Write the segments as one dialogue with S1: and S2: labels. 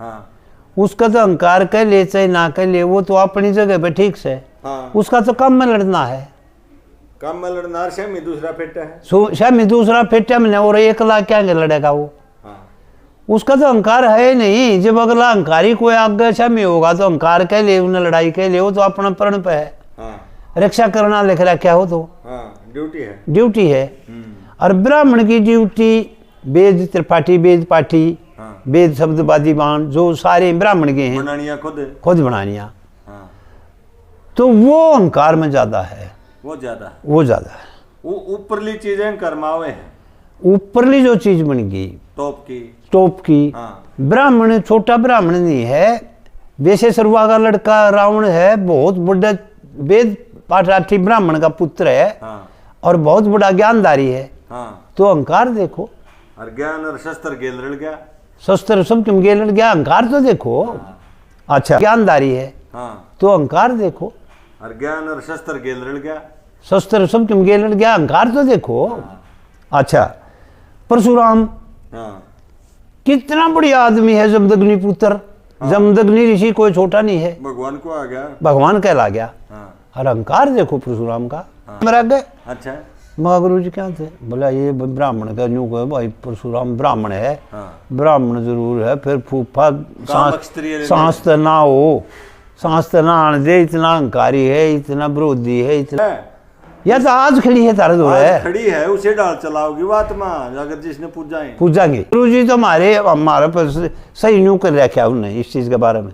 S1: हाँ।
S2: उसका तो अहंकार कह ले चाहे ना कह ले, वो तो अपनी जगह पे ठीक से।
S1: हाँ।
S2: उसका तो काम में लड़ना है,
S1: काम में लड़ना। शामी दूसरा फेटा है,
S2: शामी दूसरा फेटा में, और 1 लाख क्या लड़ेगा वो।
S1: हाँ।
S2: उसका तो अहंकार है नहीं। जब अगला अहंकारी कोई आगे शामी होगा तो अहंकार कह ले, उन्हें लड़ाई कह ले, वो तो अपना प्रण पे है।
S1: हाँ।
S2: रक्षा करना लिख रहा क्या हो तो
S1: ड्यूटी है,
S2: ड्यूटी है। और ब्राह्मण की ड्यूटी वेद त्रिपाठी, वेद पाठी, वेद शब्दवादी बाण जो सारे ब्राह्मण के हैं,
S1: बनानिया
S2: खुद बनानिया। तो वो अहंकार में ज्यादा है,
S1: वो ज्यादा है। वो ऊपरली चीजें कर्मावे हैं,
S2: ऊपरली जो चीज बन गई टॉप की। ब्राह्मण छोटा ब्राह्मण नहीं है, वैसे सर्वा का लड़का रावण है, बहुत बड़ा वेद पाठार्थी ब्राह्मण का पुत्र है। और बहुत बड़ा ज्ञानधारी है। तो अहंकार देखो,
S1: और ज्ञान और शस्त्र गेल लड़ गया,
S2: शस्त्र सब तुम गेल लड़ गया, अहंकार तो देखो। अच्छा, ज्ञानधारी है तो अहंकार देखो,
S1: और ज्ञान और शस्त्र गेल लड़ गया,
S2: शस्त्र सब तुम गेल लड़ गया, अहंकार तो देखो। अच्छा, परशुराम कितना बढ़िया आदमी है, जमदग्नि पुत्र। जमदग्नि ऋषि कोई छोटा नहीं है,
S1: भगवान को आ गया,
S2: भगवान कहला गया। और अहंकार देखो परशुराम का। मेरा गए,
S1: अच्छा,
S2: महागुरु जी क्या थे, बोला ये ब्राह्मण का न्यू को भाई परशुराम ब्राह्मण है। ब्राह्मण जरूर है, फिर फूफा सांस तो ना हो, सांस तो ना आने दे, इतना अहंकारी है, इतना विरोधी है, इतना या तो आज खड़ी है तारा दौड़ है,
S1: खड़ी है, उसे डाल चलाओगी बात में, अगर जिसने
S2: पूजाएंगे। गुरु जी तो हमारे पर सही न्यू कर रखा उन्होंने इस चीज के बारे में।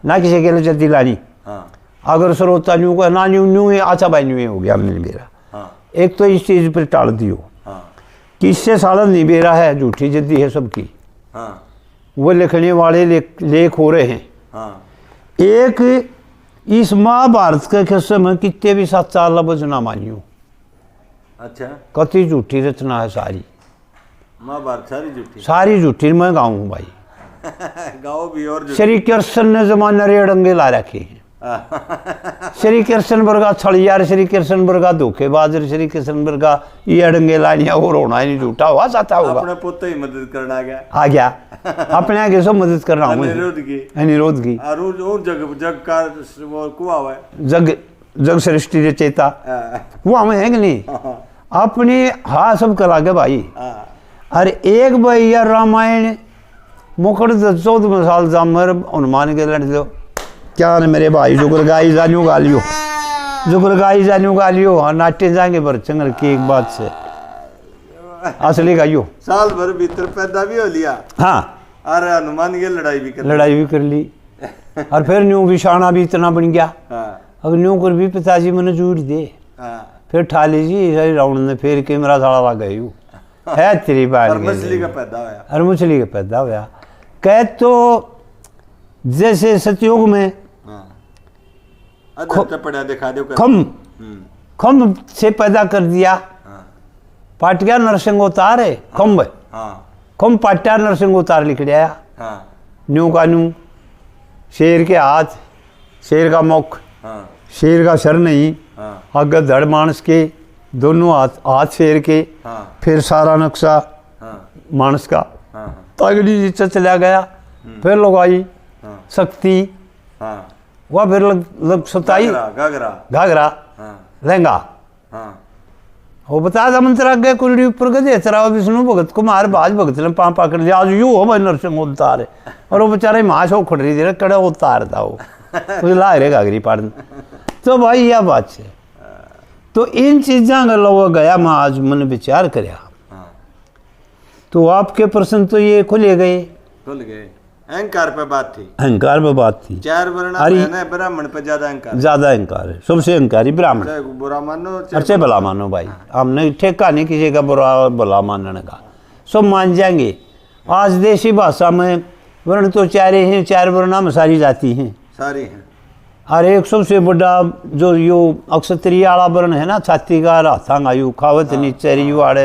S2: ना किसी के लिए जल्दी लानी, अगर श्रोता न्यू को ना न्यू है, अच्छा भाई न्यू हो गया हमने मेरा। एक तो इस चीज पर टाल दियो कि इससे सालन नहीं बेरा है, झूठी जिद्दी है सबकी। वो लिखने वाले लेख हो रहे हैं। एक इस महाभारत के किस्से में कितने भी सच्चा लफ्ज ना मानियो।
S1: अच्छा,
S2: कति झूठी रचना है सारी,
S1: महाभारत
S2: सारी झूठी मैं गाऊं भाई।
S1: गाओ भी। और
S2: श्री कृष्ण ने जमाने रे अड़ंगे ला रखे हैं। श्री कृष्ण वर्गा छड़ियार, श्री कृष्ण वर्गा धोखेबाज, श्री कृष्ण वर्गा ये अड़ंगे लानिया, और होना ही नहीं, झूठा हुआ चाहता होगा।
S1: अपने पुत्र ही मदद करना
S2: आ गया अपने आगे सब मदद करना हूँ, निरोध की
S1: जग का वो कुआ हुआ है,
S2: जग सृष्टि चेता वो हमें है कि नहीं, अपने हाँ सब करा के भाई। अरे एक भाई यार रामायण मुकड़ 14 साल जामर हनुमान के लड़ दो क्या ने मेरे भाई, जुगर गाई जानियो गा लियो, जुगर गाई जानियो गा लियो। हाँ नाट्य जाएंगे पर चंगल की एक बात से असली गाइयो,
S1: साल भर भीतर पैदा भी हो लिया।
S2: हाँ,
S1: अरे हनुमान की लड़ाई भी कर
S2: ली। और फिर न्यू विषाणा भी इतना बन गया। अगर न्यू कर भी पिताजी मैंने जूट दे, फिर ठा लीजिए रावण ने फिर के मेरा साड़ा ला गई है तेरी बात।
S1: और मछली का पैदा होया,
S2: और मछली का पैदा होया। कह तो जैसे सतयुग में खम्भ से पैदा कर दिया, पाटिया नरसिंह अवतार है खम्भ, खम्भ पाटिया नरसिंह अवतार लिख आया। न्यू का न्यू, शेर के हाथ, शेर का मुख, शेर का सर नहीं, आगे धड़ मानस के, दोनों हाथ शेर के, फिर सारा नक्शा मानस का, तगड़ी नीचे चला गया। फिर लोग आई शक्ति, वह फिर लग सताई घाघरा लहंगा, वो बता दा मंत्र आगे कुलड़ी ऊपर गए तेरा विष्णु भगत कुमार बाज भगत ने पाँव पकड़ लिया, आज यू हो भाई नरसिंह अवतार है। और वो बेचारे माँ से उखड़ रही थी, कड़ा उतार था वो कुछ ला रहे घाघरी पाड़न। तो भाई यह बात है। तो इन चीज़ों का लोग गया मैं आज मैंने विचार कराया, तो आपके प्रश्न तो ये खुल गए।
S1: अहंकार पे बात थी,
S2: अहंकार पे बात थी।
S1: 4 वर्ण है, ब्राह्मण पे ज्यादा अहंकार है, सबसे अहंकारी ब्राह्मण। बुरा मानो
S2: अच्छे भला मानो भाई, हमने ठेका नहीं किसी का बुरा भला मानने का, सब मान जाएंगे। आज देसी भाषा में वर्ण तो 4 हैं, 4 वर्ण में सारी जाती हैं,
S1: सारी हैं।
S2: और एक सबसे बड़ा जो यो अक्षत्रिय वाला वर्ण है ना, छाती का राथांग आयु खावत नीचे यू आड़े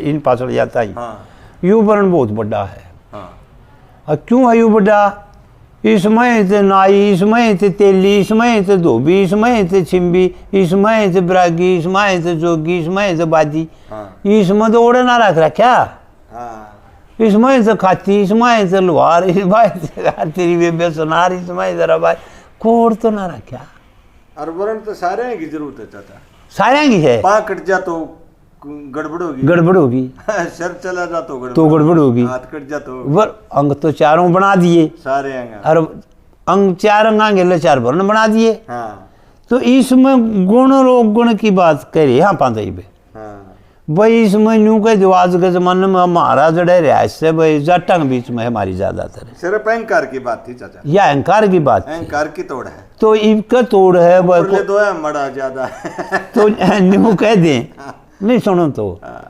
S2: इन पाचड़ जाता ही, यू वर्ण बहुत बड़ा है। क्यों है यू बड़ा? इसमें थे नाई, इसमें थे तेली, इसमें थे धोबी, इसमें थे छिम्बी, इसमें थे ब्रागी, इसमें थे जोगी, इसमें थे बादी। इसमें तो ओढ़े ना रख रहा क्या? इसमें से खाती, इसमें से लुहार, इसमें से तेरी बेबे सुनार, इसमें जरा भाई कोड़ तो ना रखा।
S1: और वरण तो सारे की जरूरत है चाचा,
S2: सारे की है।
S1: पाँव कट जा तो गड़बड़ होगी,
S2: गड़बड़ होगी।
S1: सर चला जा तो
S2: गड़बड़ होगी।
S1: हाथ कट जा तो
S2: वर अंग तो चारों बना दिए,
S1: सारे अंग,
S2: और अंग 4 अंग आगे 4 वर्ण बना दिए।
S1: हाँ।
S2: तो इसमें गुण रोग गुण की बात करिए यहाँ पांच पे।
S1: हाँ।
S2: भाई इसमें यूं के जो आज के जमाने में हमारा जड़े रिहायश से भाई जाटा के बीच में हमारी ज्यादातर है।
S1: सिर्फ अहंकार की बात थी चाचा,
S2: या अहंकार की बात,
S1: अहंकार की तोड़ है।
S2: तो इनका तोड़ है
S1: दो है मड़ा ज्यादा
S2: तो न्यू कह दें नहीं सुनो तो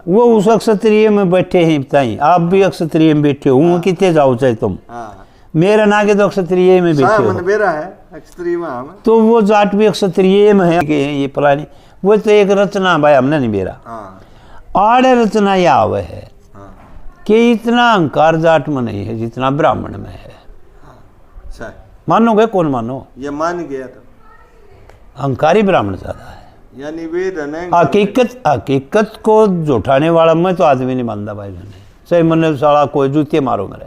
S2: वो उस क्षत्रिय में बैठे हैं बताइए, आप भी क्षत्रिय में बैठे हो, कितने जाओ चाहे तुम, मेरा ना के तो क्षत्रिय में बैठे हो,
S1: मेरा है क्षत्रिय में, तो
S2: वो जाट भी क्षत्रिय में है कि ये पुरानी वो तो एक रचना भाई हमने नहीं बेरा आड़े रचना यह आवे है कि इतना अहंकार जाट में नहीं है जितना ब्राह्मण में है। मानोगे कौन मानो,
S1: ये मान गया तो
S2: अहंकारी ब्राह्मण ज्यादा है।
S1: यानी वेद
S2: हकीकत को झूठाने वाला मैं तो आदमी नहीं मानता भाई, मैंने सही मन साला कोई जूते मारो मेरे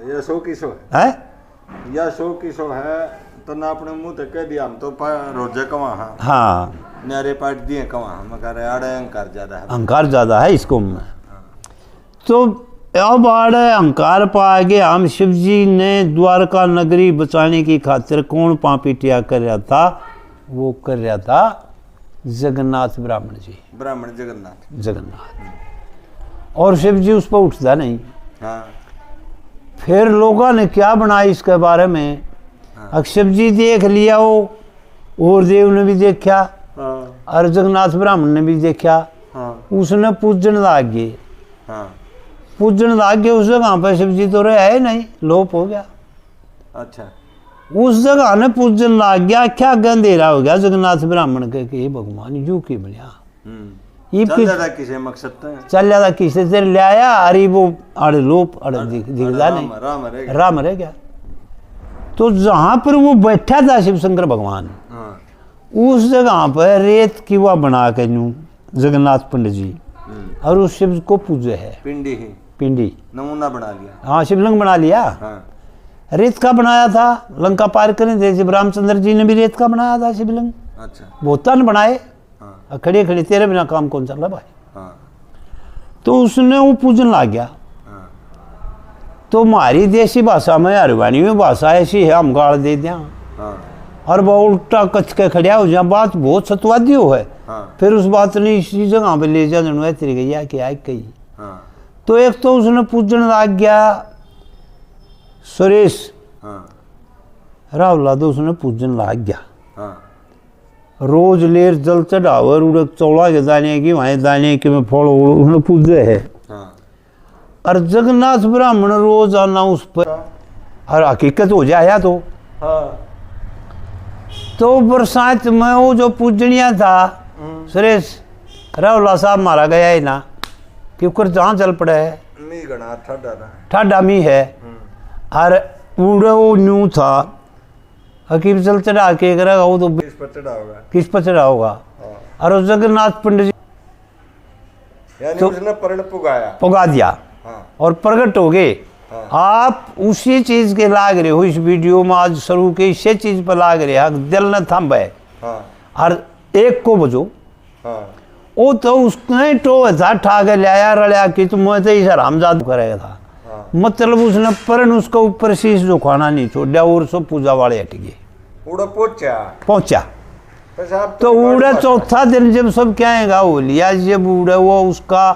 S1: या 100 की 100 है या 100 की 100 है तो ना अपने मुंह तक कह दिया हम तो रोजे कमा। हाँ नारे पाट दिए कमा, हम कह रहे आड़े अहंकार ज्यादा है,
S2: अहंकार ज्यादा है इसको में। तो अब आड़े अहंकार पा गए हम। शिव जी ने द्वारका नगरी बचाने की खातिर कौन पापीटिया कर रहा था, वो कर रहा था जगन्नाथ ब्राह्मण जी,
S1: ब्राह्मण
S2: जगन्नाथ। और शिव जी उस पर उठता नहीं।
S1: हाँ।
S2: फिर लोगों ने क्या बनाया इसके बारे में, हाँ। शिव जी देख लिया वो, और देव ने भी देखा, हाँ। और जगन्नाथ ब्राह्मण ने भी देखा, हाँ। उसने पूजन लाग गए, हाँ। पूजन लाग गए उस जगह पर शिव जी तो रहे है नहीं, लोप हो गया। अच्छा। उस जगह ने पूजन लाग गया, क्या अंधेरा हो गया जगन्नाथ ब्राह्मण के भगवान यू की बनिया चल जाता किसे तेरे ले आया, अरे वो अड़े लोप अड़े दिखदा नहीं, राम रह गया। तो जहां पर वो बैठा था शिव शंकर भगवान, उस जगह पर रेत की वह बना के यूं जगन्नाथ पंडित जी और उस शिव को पूजे है, पिंडी
S1: नमूना बना लिया।
S2: हाँ शिवलिंग बना लिया। हाँ। रेत का बनाया था, लंका पार करने थे जब रामचंद्र जी ने भी रेत का बनाया था शिवलिंग। अच्छा। बहुतान बनाए। हाँ। खड़े खड़े तेरे बिना काम कौन चल रहा भाई। हाँ। तो उसने वो पूजन ला गया। हाँ। तो हमारी देसी भाषा में हरिवाणी में भाषा ऐसी है, हम गाड़ दे दिया। हाँ। और वो उल्टा कच के खड़िया हो जा, बात बहुत सतवादी हो है। हाँ। फिर उस बात ने इसी जगह पे ले जा जनवा तेरी गैया कि आए कही। हाँ। तो एक तो उसने पूजन लाग गया सुरेश। हाँ। रावला तो उसने पूजन लाग गया। हाँ। रोज लेर जल चढ़ावर उड़क चौड़ा के दाने की वहां दाने के में फल उसने पूजे है। हाँ। और जगन्नाथ ब्राह्मण रोज आना उस पर और हकीकत हो जाया तो। हाँ। तो बरसात में वो जो पूजनिया था सुरेश रावला साहब मारा गया है ना, क्योंकि जहाँ चल पड़े है मी गणा ठाडा मी है और पूरा वो न्यू था हकीम चल चढ़ा के करेगा वो तो किस पर चढ़ा होगा। और उस जगन्नाथ पंडित जी
S1: यानी
S2: तो
S1: उसने परण
S2: पुगा दिया। हाँ। और प्रकट हो गए। हाँ। आप उसी चीज के लाग रहे हो इस वीडियो में आज शुरू के इसी चीज पर लाग रहे हैं, दिल न थम है। हाँ। और एक को बजो। हाँ। वो तो उसने टो था ठा के लाया रलिया कि तुम तो इस हरामजाद करेगा था। हाँ। मतलब उसने परन उसका ऊपर शीश जो खाना नहीं छोड़ा और सब पूजा वाले हट गए, पहुंचा। तो उड़ा चौथा दिन जब सब क्या आएगा वो लिया, जब उड़ा वो उसका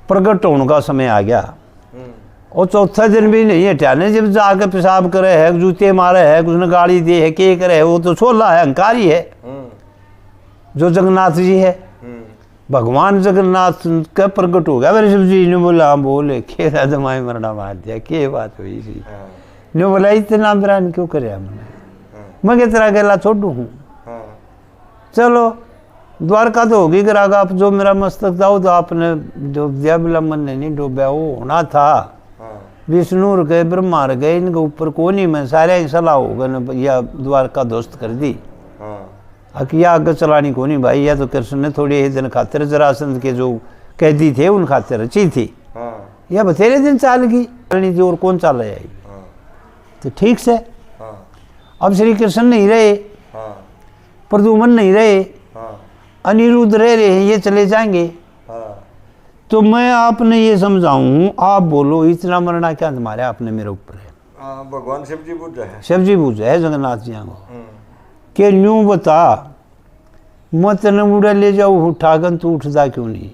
S2: प्रकट होने का समय आ गया और चौथा दिन भी नहीं हटाने, जब जाकर पेशाब करे है, जूते मारे है, उसने गाड़ी दी है, के करे है, वो तो छोला है, अहंकारी है जो जगन्नाथ जी है। भगवान जगन्नाथ का प्रकट हो गया। मेरे शिव जी ने बोला हम बोले खेरा जमाए मरना मार दिया, क्या बात हुई थी। ने बोला इतना बिरान क्यों करे हमने, मैं किस तरह अकेला छोड़ू हूँ। चलो द्वारका तो होगी गिरागा, आप जो मेरा मस्तक था वो तो आपने डूब दिया, बिला मन ने नहीं डूबा, वो होना था। विष्णु गए ब्रह्मा गए, इनके ऊपर कौन ही मैं सारे सलाह होगा या द्वारका दोस्त कर दी। अकिया आगे चलानी को नहीं भाई, या तो कृष्ण ने थोड़ी ही दिन खातिर जरासंध के जो कैदी थे उन खातिर रची थी। यह बतेरे दिन चाल गई थी और कौन चाल जाएगी। तो ठीक से अब श्री कृष्ण नहीं रहे, प्रद्युम्न नहीं रहे, अनिरुद्ध रह रहे हैं, ये चले जाएंगे। तो मैं आपने ये समझाऊं, आप बोलो इतना मरना क्या तुम्हारे आपने मेरे ऊपर है।
S1: भगवान शिव जी पूजा है,
S2: शिव जी पूजा है जगन्नाथ जी को के न्यू बता मैं तेने उड़ा ले जाऊँ उठाकर तू उठता क्यों नहीं।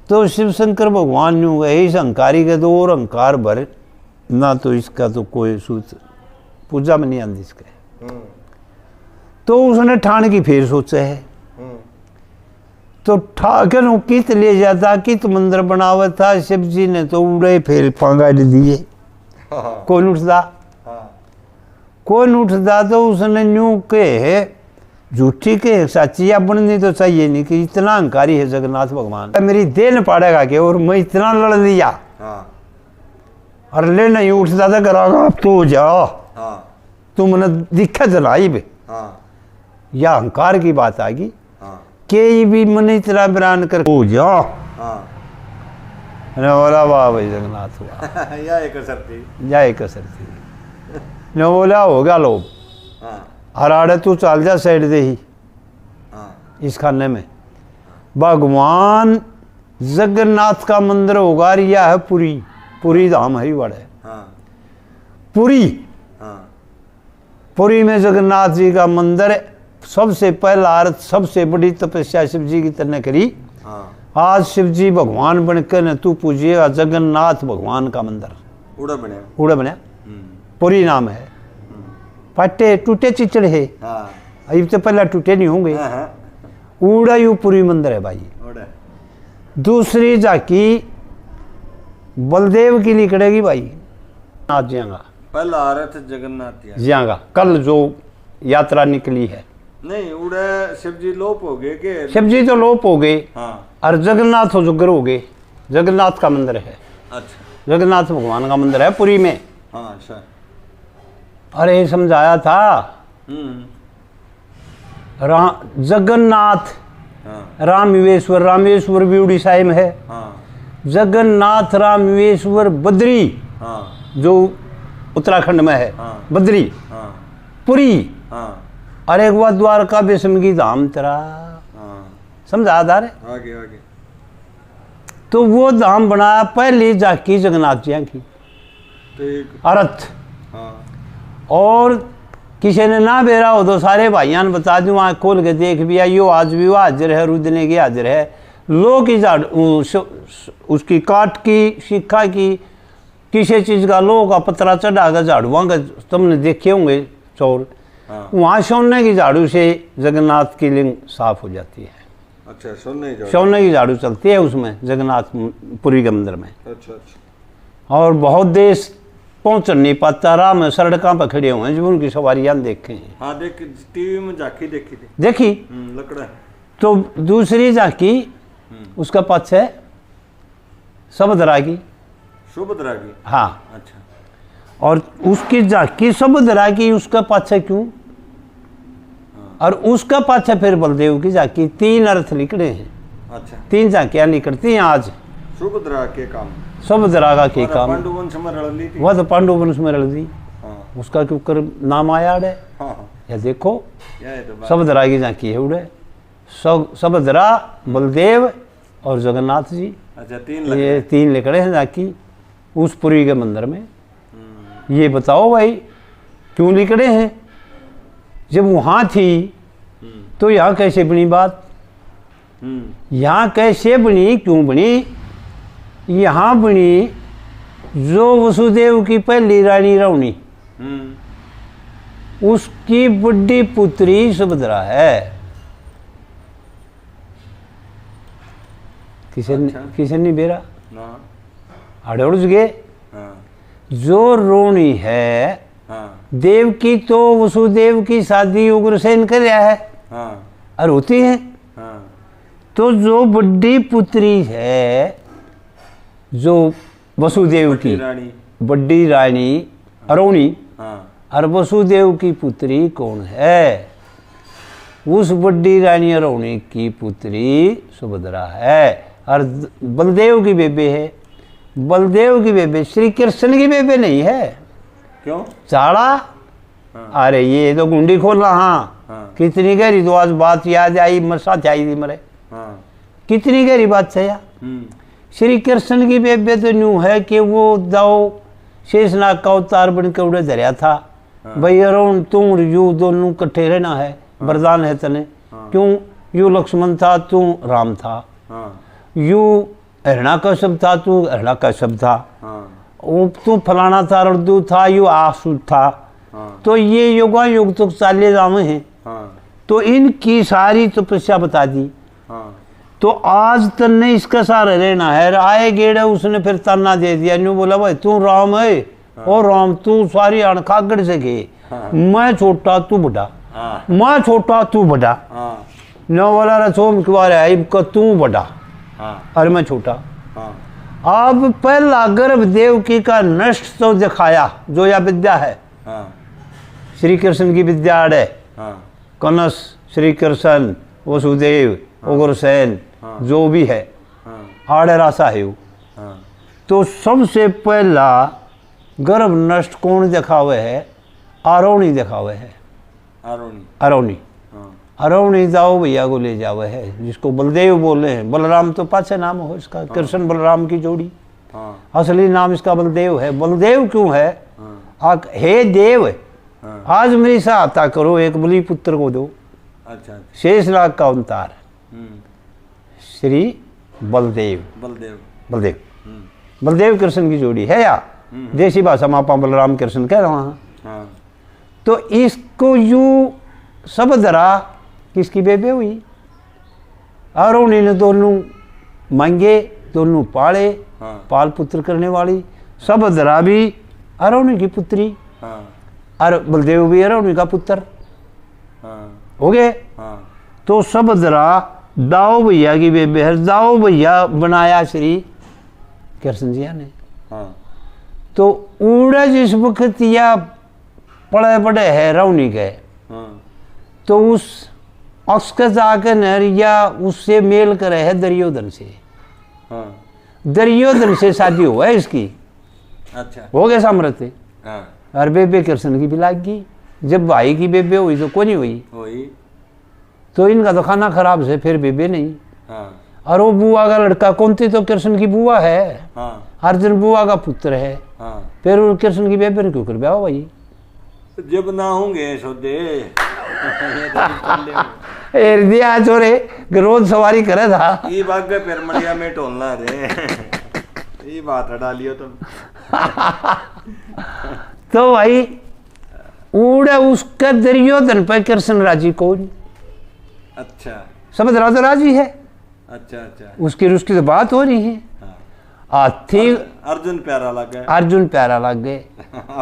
S2: तो शिव शंकर भगवान न्यू गए इस अहंकारी के दो और अहंकार भर ना, तो इसका तो कोई सूत्र पूजा में नहीं आती इसके। तो उसने ठाण की फिर सोचा है, तो ठाकर कित ले जाता, कित मंदिर बनावा था। शिव जी ने तो उड़े फिर पांगा दिए, कौन उठता कौन उठता। तो उसने न्यू के झूठी के सच्चिया बननी तो चाहिए नहीं कि इतना अहंकारी है जगन्नाथ भगवान, मेरी देह न पाड़ेगा के और मैं इतना लड़ लिया। और ले नहीं उठता था करागा तो जाओ तुमने दिक्कत लाई बे। या अहंकार की बात आ गई के भी मन इतना बयान कर हो जाओ। बोला वाह भाई जगन्नाथ हुआ
S1: या एक असर थी,
S2: या एक असर थी। न बोला हो गया लोग हराड़े तू चल जा साइड दे ही इस खाने में। भगवान जगन्नाथ का मंदिर होगा, यह है पुरी, पुरी धाम है बड़े पुरी। पुरी में जगन्नाथ जी का मंदिर सबसे पहला अर्थ, सबसे बड़ी तपस्या शिव जी की तरह करी। आज शिव जी भगवान बनकर न तू पूजिएगा जगन्नाथ भगवान का मंदिर उड़ा बने पुरी नाम है। पट्टे टूटे चिचड़ है, अब तो पहला टूटे नहीं होंगे। उड़ा यू पुरी मंदिर है भाई। दूसरी झाकी बलदेव की निकलेगी भाई, नाथ जियांगा
S1: पहला अर्थ जगन्नाथ
S2: जियांगा। कल जो यात्रा निकली है
S1: नहीं उड़े शिव जी लोप हो गए के,
S2: शिव जी तो लोप हो गए और जगन्नाथ हो जुगर हो गए। जगन्नाथ का मंदिर है, अच्छा जगन्नाथ भगवान का मंदिर है पुरी में।
S1: अच्छा
S2: अरे समझाया था जगन्नाथ रामेश्वर, रामेश्वर भी उड़ीसा में है। जगन्नाथ रामेश्वर बद्री जो उत्तराखंड में है, बद्री पुरी। अरे एक बार द्वारका विष्णु धाम तेरा समझा था रे
S1: आगे आगे।
S2: तो वो धाम बनाया पहली झाकी जगन्नाथ जी की अर्थ। और किसी ने ना बेरा हो तो सारे भाइयों ने बता दूं, आँख खोल के देख भी आइयो आज भी वो हाजिर है, रुदने की हाजिर है। लोग की झाड़ उसकी काट की शिक्षा की किसी चीज़ का लोह का पतरा चढ़ा कर झाड़ुआ का तुमने देखे होंगे चौर, वहाँ सोने की झाड़ू से जगन्नाथ की लिंग साफ हो जाती है।
S1: अच्छा
S2: सोने की झाड़ू चलती है उसमें जगन्नाथ पुरी के मंदिर में।
S1: अच्छा।
S2: और बहुत देश पहुंच नहीं पाता, राह में सड़कों पर खड़े हुए हैं जो उनकी सवारियां देखे हैं।
S1: हाँ देख टीवी में झांकी देखी थी,
S2: देखी
S1: लकड़ा।
S2: तो दूसरी झांकी उसका पक्ष है सबदरा की,
S1: सुभद्रा की।
S2: हाँ
S1: अच्छा।
S2: और उसकी झांकी सबदरा की उसका पक्ष है क्यों, और उसका पक्ष है फिर बलदेव की झांकी। तीन अर्थ निकले हैं।
S1: अच्छा।
S2: तीन झांकियां निकलती हैं आज
S1: सुभद्रा के काम,
S2: सबदरा का के काम।
S1: पांडुवंश में रल ली थी,
S2: वह तो पांडुवंश में रल दी। उसका क्यों कर नाम आया है। या देखो सबदरा की झांकी है उड़े, सबदरा बलदेव और जगन्नाथ जी।
S1: अच्छा
S2: ये तीन लिखड़े हैं झांकी उस पुरी के मंदिर में। ये बताओ भाई क्यों लिखड़े हैं, जब वहाँ थी तो यहाँ कैसे बनी बात, यहाँ कैसे बनी, क्यों बनी। यहाँ बनी जो वसुदेव की पहली रानी रावणी उसकी बड़ी पुत्री सुभद्रा है। किसे नहीं बेरा आड़े उड़ गए। जो रोणी है देव की तो वसुदेव की शादी उग्रसेन कर रहा है और होती है। तो जो बड़ी पुत्री है जो वसुदेव की बड़ी रानी अरोणी, और वसुदेव की पुत्री कौन है, उस बड़ी रानी अरोणी की पुत्री सुभद्रा है। और बलदेव की बेबे है बलदेव की बेबे, श्री कृष्ण की बेबे नहीं है।
S1: क्यों?
S2: चाड़ा।
S1: हाँ।
S2: अरे ये तो गुंडी खोलना। हाँ। कितनी गहरी तो आज बात याद आई, मसा आई थी मरे।
S1: हाँ।
S2: कितनी गहरी बात है यार। श्री कृष्ण की बेबे तो न्यू है कि वो दाओ शेषनाग का अवतार बन के उड़े धरिया था। भाई अरुण तुम यू दोनों कट्ठे रहना है, वरदान है तने। क्यों? यू लक्ष्मण था, तू राम था। यू हरणा कश्यप था, तू हरणा कश्यप था। वो तू फलाना था, रद्दू था, यू आसू था। तो ये युगा युग तो चाले जामे हैं। तो इनकी सारी तपस्या बता दी। तो आज तन्ने इसका सहारा रहना है। आए गेड़े उसने फिर ताना दे दिया, न्यू बोला भाई तू राम है। और राम तू सारी अणखागड़ से गए। मैं छोटा तू बड़ा, मैं छोटा तू बड़ा। न बोला रसोम के बारे आई तू बड़ा। अरे मैं छोटा। अब पहला गर्भ देवकी का नष्ट तो दिखाया, जो यह विद्या है। श्री कृष्ण की विद्या है। कनस, श्री कृष्ण, वसुदेव, उग्रसेन, जो भी है आड़े रासा है वो। तो सबसे पहला गर्भ नष्ट कौन दिखावे है? आरोणी दिखावे है। आरोणी अरवणी जाओ भैया को ले जावे है, जिसको बलदेव बोले हैं। बलराम तो पाछे नाम हो इसका। कृष्ण बलराम की जोड़ी। असली नाम इसका बलदेव है। बलदेव क्यों है? हे देव, आज मेरी सहायता करो, एक बलि पुत्र को दो। अच्छा। शेषनाग का अवतार श्री बलदेव। बलदेव बलदेव कृष्ण की जोड़ी है या देसी भाषा में आप बलराम कृष्ण कह रहा हैं। तो इसको यू सब धरा किसकी बेबे हुई? आरोणी ने दोनों मांगे, दोनों पाले। पाल पुत्र करने वाली सब धरा भी आरोणी की पुत्री। और बलदेव भी आरोणी का पुत्र हो गए। तो सब धरा दाऊ भैया की बेबे है। दाऊ भैया बनाया श्री कृष्ण जी ने। तो उड़ा जिस वक्त या पड़े पड़े है रौनी के, तो उस अक्ष के जाके नहरिया उससे मेल करे है दुर्योधन से। दुर्योधन से शादी हुआ है इसकी। अच्छा। हो गया सामर्थ्य। और बेबे कृष्ण की भी लाग गई। जब भाई की बेबे हुई तो कौन हुई? तो इनका तो खाना खराब से फिर बेबे नहीं। और वो बुआ का लड़का कौन थी? तो कृष्ण की बुआ है। अर्जुन बुआ का पुत्र है। फिर कृष्ण की बेबे ने क्यों कर ब्याह भाई?
S1: जब ना होंगे सोदे
S2: दिया चोरे रोज सवारी करे था।
S1: ये बात के फिर मड़िया में टोलना रे। ये बात हटा लियो तुम। तो भाई उड़े उसका दुर्योधन पे कृष्ण राजी कौन? अच्छा। सब तो राजी है। अच्छा। उसकी तो बात हो रही है। हाथी अर्जुन प्यारा लग गए।
S2: अर्जुन प्यारा लग गए।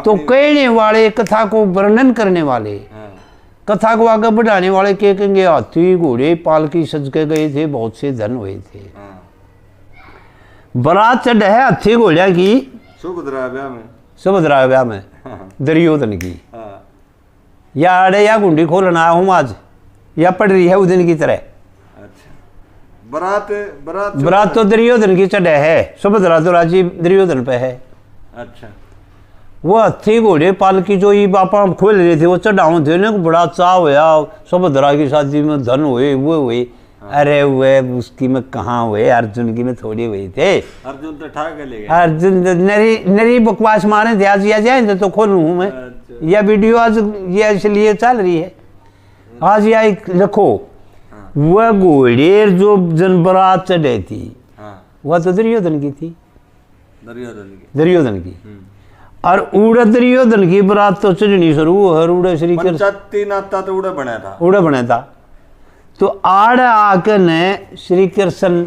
S2: तो कहने वाले, कथा को वर्णन करने वाले, कथा को आगे बढ़ाने वाले कहेंगे हाथी घोड़े पालकी सज के गए थे, बहुत से धन हुए थे। बारात चढ़ है हाथी घोड़िया की सुभद्रा ब्याह में दुर्योधन की। या अड़े या गुंडी खोलना हूँ आज, या पड़ रही है उस दिन की तरह। बरात तो दुर्योधन की चढ़े है, सुभद्रा तो राजी दुर्योधन पे है। अच्छा। वो हाथी घोड़े पालकी जो ये बापा खोल रहे थे वो चढ़ाऊ थे ना, बड़ा चाव होया सुभद्रा की शादी में धन हुए वो हुए। अरे वे उसकी में कहाँ हुए, अर्जुन की में थोड़ी हुई थे।
S1: अर्जुन तो ठाक ले गए।
S2: अर्जुन नरी बकवास मारे थे। आज या जाए तो खोलूँ हूँ मैं। अच्छा। यह वीडियो आज ये इसलिए चल रही है। आज या रखो वह घोड़े जो जनबरात चढ़े थी वह तो दुर्योधन की थी। दुर्योधन की। और उड़े दुर्योधन की बरात तो चढ़नी शुरू हर उड़े श्री कृष्ण
S1: नाता तो उड़े बना था।
S2: उड़े बना था। तो आड़ आकर ने श्री कृष्ण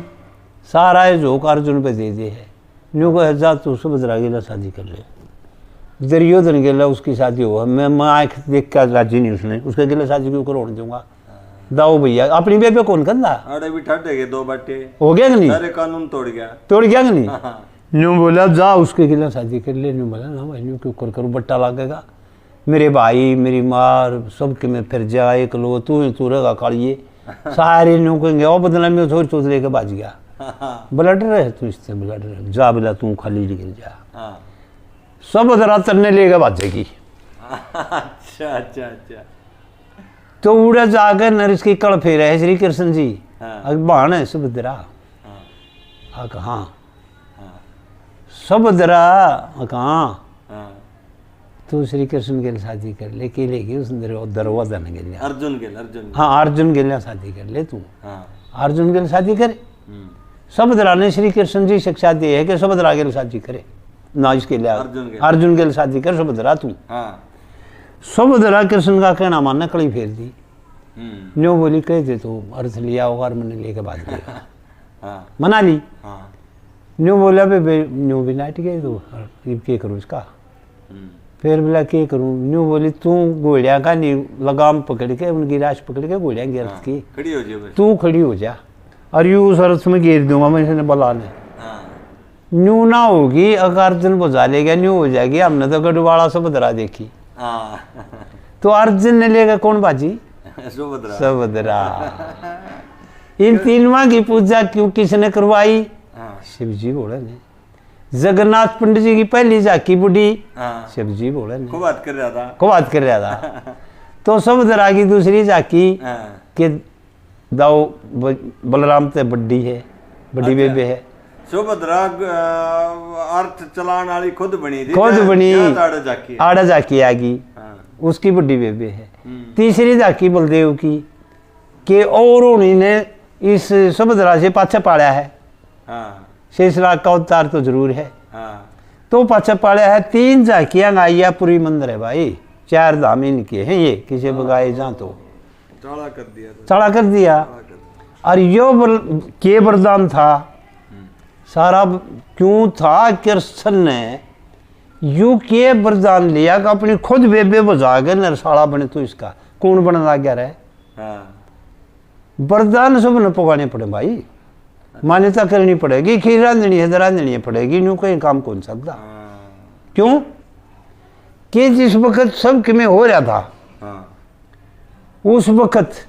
S2: सारा झोंक अर्जुन पे दे दिए है। न्यू को जा तू सुभद्रा के लिए शादी कर ले। दुर्योधन के लिए उसकी शादी हुआ। मैं आँख देख कर राजी नहीं, उसने उसके लिए शादी क्यों करोड़ दूंगा। दाऊ भैया अपनी बेबे कौन करना?
S1: अरे भी ठट गए दो बाटे
S2: हो गया कि नहीं?
S1: सारे कानून तोड़ गया कि
S2: नहीं? न्यू बोला जा उसके लिए शादी कर ले। न्यू बोला ना भाई न्यू क्यों कर करूँ, बट्टा लगेगा। मेरे भाई मेरी माँ सबके में फिर जा एक लो तू रहेगा कालिए सारे न्यू कहेंगे और बदला में थोड़ी सोच लेके बाज गया। ब्लड रहे तू इससे ब्लड रहे जा बोला तू खाली निकल जा। सुभद्रा तरने लेगा बाजेगी।
S1: अच्छा अच्छा अच्छा।
S2: तो उड़ा जाकर नरेश की कड़ फेरा है श्री कृष्ण जी। बाण है सुभद्रा। हाँ सुभद्रा कहाँ तो श्री कृष्ण के शादी कर ले के लेगी उस दरवाजा न गेल अर्जुन हाँ अर्जुन के शादी कर ले तू। अर्जुन के शादी करे। सुभद्रा ने श्री कृष्ण जी शिक्षा दी है कि सुभद्रा के शादी करे ना इसके लिए अर्जुन के शादी कर सुभद्रा तू। सुभद्रा कृष्ण का कहना मानने कड़ी फेर दी। न्यू बोली कह दे तो अर्थ लिया होगा मैंने लेके बात दिया मना ली। न्यू बोला न्यू भी नाट गए तो क्या करूँ इसका। फिर बोला क्या करूँ। न्यू बोली तू घोड़िया का नहीं लगाम पकड़ के उनकी राश पकड़ के घोड़िया की अर्थ की
S1: खड़ी हो जा
S2: तू खड़ी हो जा और यू उस अर्थ में घेर दूंगा मैं इसने बुलाने। न्यू ना होगी अगर अर्जुन बुझा लेगा न्यू हो जाएगी। हमने तो गढ़वाड़ा सुभद्रा देखी। तो अर्जुन ने लेगा कौन बाजी सुभद्रा। इन तीनों की पूजा क्यों किसने करवाई शिव जी बोले ने। जगन्नाथ पंडित जी की पहली झाकी बुढ़ी शिव जी बोले ने।
S1: को बात कर रहा था
S2: तो सुभद्रा की दूसरी झाकी के दाऊ बलराम ते बड्डी है बड़ी बेबे है।
S1: सुभद्रा अर्थ चलाने वाली खुद बनी
S2: आड़ा झाकी आ गई उसकी बड़ी बेबे है। तीसरी झाकी बलदेव की के और उन्हीं ने इस सुभद्रा से पाछा पाड़ा है। शेषनाग का अवतार तो जरूर है। तो पाछा पाड़ा है। 3 झाकियां गाइया पूरी मंदिर है भाई 4 धाम इनके हैं ये किसी बगाए जा तो चढ़ा कर दिया। और यो के वरदान था सारा क्यों था कृष्ण ने यू के वरदान लिया कि अपनी खुद बेबे बुझा के नरसाड़ा बने तो इसका कौन बना लग गया रहे। वरदान सब न पकाने पड़े भाई मान्यता करनी पड़ेगी खीर रांधनी है रांधनी पड़ेगी न्यू कहीं काम कौन सकता। क्यों कि जिस वक्त सब में हो रहा था उस वक्त